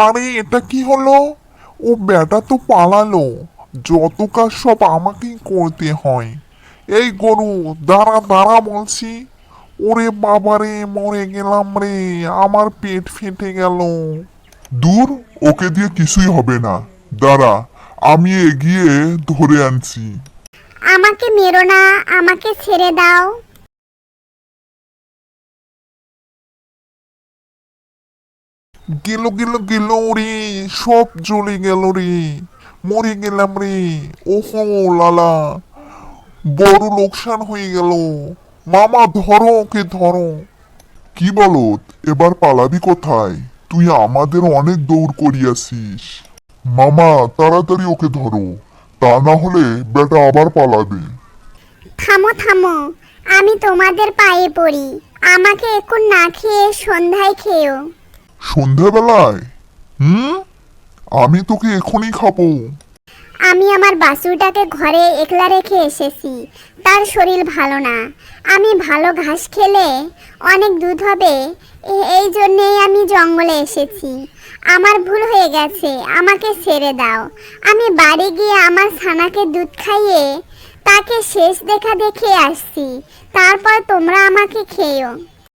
আরে এটা কি হলো? ও বেটা তো পালালো। যত কাজ সব আমাকেই করতে হয়। এই গরু, দাঁড়া দাঁড়া বলছি। ওরে বাবারে, মরে গেলাম রে। আমার পেট ফেটে গেল। দূর, ওকে দিয়ে কিছুই হবে না। দাঁড়া, আমি এগিয়ে ধরে আনছি। আমাকে মেরো না, আমাকে ছেড়ে দাও। গেল গেল গেল রে, সব জ্বলে গেল রে। মরে গেলাম রে। ওহো লালা, বড় লোকসান হয়ে গেল। মামা ধরো, ওকে ধরো। কি বলো, এবার পালাবি কোথায়? তুই আমাদের অনেক দৌড় করিয়াছিস। মামা তাড়াতাড়ি ওকে ধরো, তা না হলে বেটা আবার পালাবে। থামো থামো, আমি তোমাদের পায়ে পড়ি। আমাকে এখন না খেয়ে সন্ধ্যায় খেও। সন্ধ্যাবেলায়? হুম, আমি তোকে এখনই খাবো। আমি আমার বাছুরটাকে ঘরে একলা রেখে এসেছি। তার শরীর ভালো না। আমি ভালো ঘাস খেলে অনেক দুধ হবে, এই জন্যেই আমি জঙ্গলে এসেছি। আমার ভুল হয়ে গেছে, আমাকে ছেড়ে দাও। আমি বাড়ি গিয়ে আমার ছানাকে দুধ খাইয়ে তাকে শেষ দেখা দেখে আসছি। তারপর তোমরা আমাকে খেও।